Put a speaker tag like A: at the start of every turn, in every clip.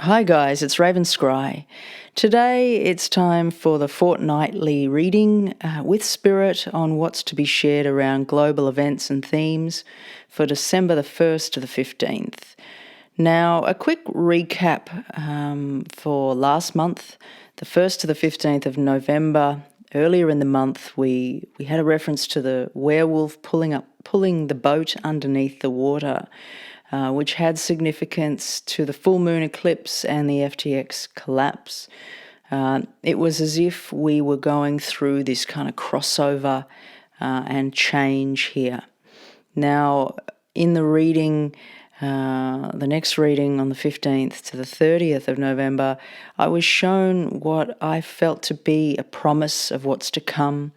A: Hi guys, it's Raven Scry. Today it's time for the fortnightly reading with Spirit on what's to be shared around global events and themes for December the 1st to the 15th. Now, a quick recap for last month, the 1st to the 15th of November. Earlier in the month, we had a reference to the werewolf pulling the boat underneath the water, which had significance to the full moon eclipse and the FTX collapse. It was as if we were going through this kind of crossover and change here. Now, in the reading, the next reading on the 15th to the 30th of November, I was shown what I felt to be a promise of what's to come,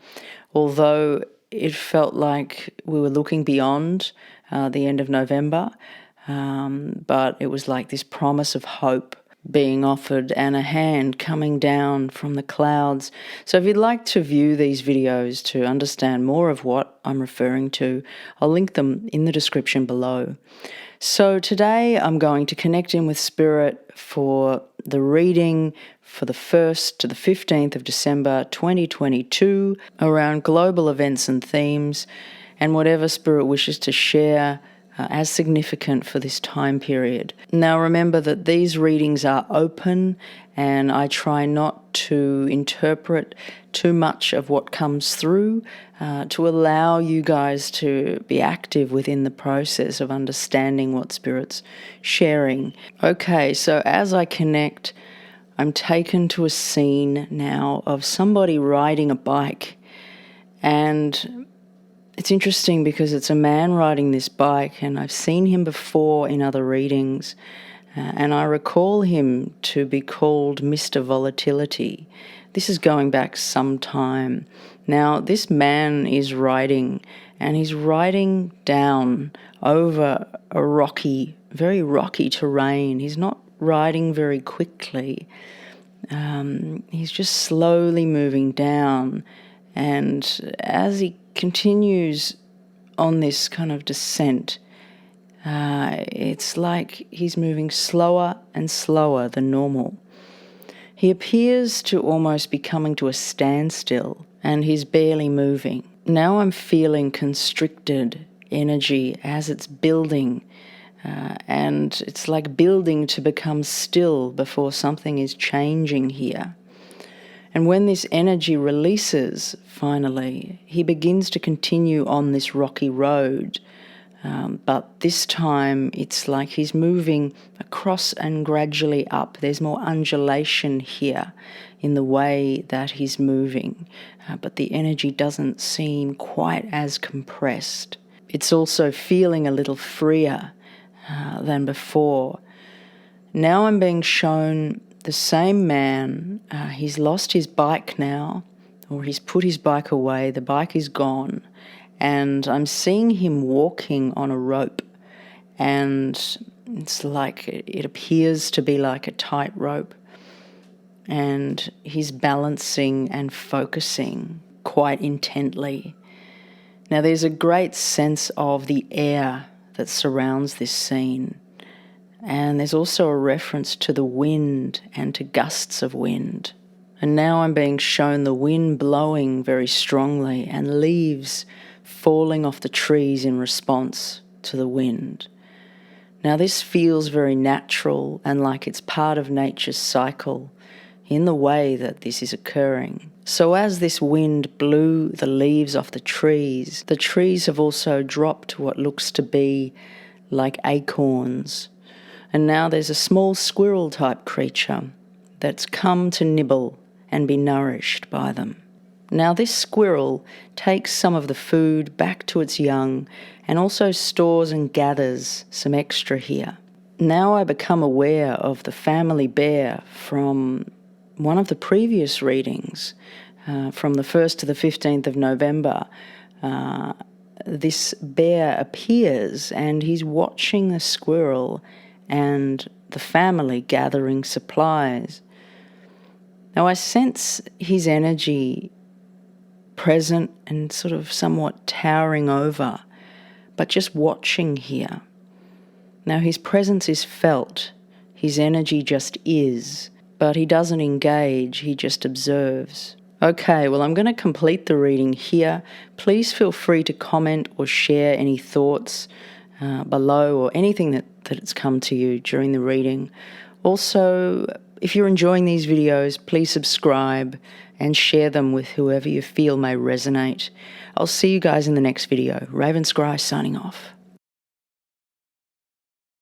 A: although it felt like we were looking beyond the end of November, but it was like this promise of hope being offered and a hand coming down from the clouds. So if you'd like to view these videos to understand more of what I'm referring to, I'll link them in the description below. So today I'm going to connect in with Spirit for the reading for the 1st to the 15th of December 2022 around global events and themes and whatever Spirit wishes to share as significant for this time period. Now remember that these readings are open and I try not to interpret too much of what comes through to allow you guys to be active within the process of understanding what Spirit's sharing. Okay, so as I connect, I'm taken to a scene now of somebody riding a bike, and it's interesting because it's a man riding this bike, and I've seen him before in other readings, and I recall him to be called Mr. Volatility. This is going back some time. Now, this man is riding, and he's riding down over a rocky, very rocky terrain. He's not riding very quickly. He's just slowly moving down, and as he continues on this kind of descent, it's like he's moving slower and slower than normal. He appears to almost be coming to a standstill, and he's barely moving. Now I'm feeling constricted energy as it's building, and it's like building to become still before something is changing here. And when this energy releases, finally, he begins to continue on this rocky road. But this time it's like he's moving across and gradually up. There's more undulation here in the way that he's moving, but the energy doesn't seem quite as compressed. It's also feeling a little freer than before. Now I'm being shown the same man. He's lost his bike now, or he's put his bike away. The bike is gone, and I'm seeing him walking on a rope, and it's like it appears to be like a tight rope, and he's balancing and focusing quite intently. Now there's a great sense of the air that surrounds this scene. And there's also a reference to the wind and to gusts of wind. And now I'm being shown the wind blowing very strongly and leaves falling off the trees in response to the wind. Now this feels very natural and like it's part of nature's cycle in the way that this is occurring. So as this wind blew the leaves off the trees have also dropped what looks to be like acorns. And now there's a small squirrel-type creature that's come to nibble and be nourished by them. Now this squirrel takes some of the food back to its young and also stores and gathers some extra here. Now I become aware of the family bear from one of the previous readings, from the 1st to the 15th of November. This bear appears and he's watching the squirrel and the family gathering supplies. Now I sense his energy present and sort of somewhat towering over, but just watching here. Now his presence is felt. His energy just is, but he doesn't engage, he just observes. Okay, well, I'm going to complete the reading here. Please feel free to comment or share any thoughts below, or anything that's come to you during the reading. Also, if you're enjoying these videos, please subscribe and share them with whoever you feel may resonate. I'll see you guys in the next video. Raven Scry signing off.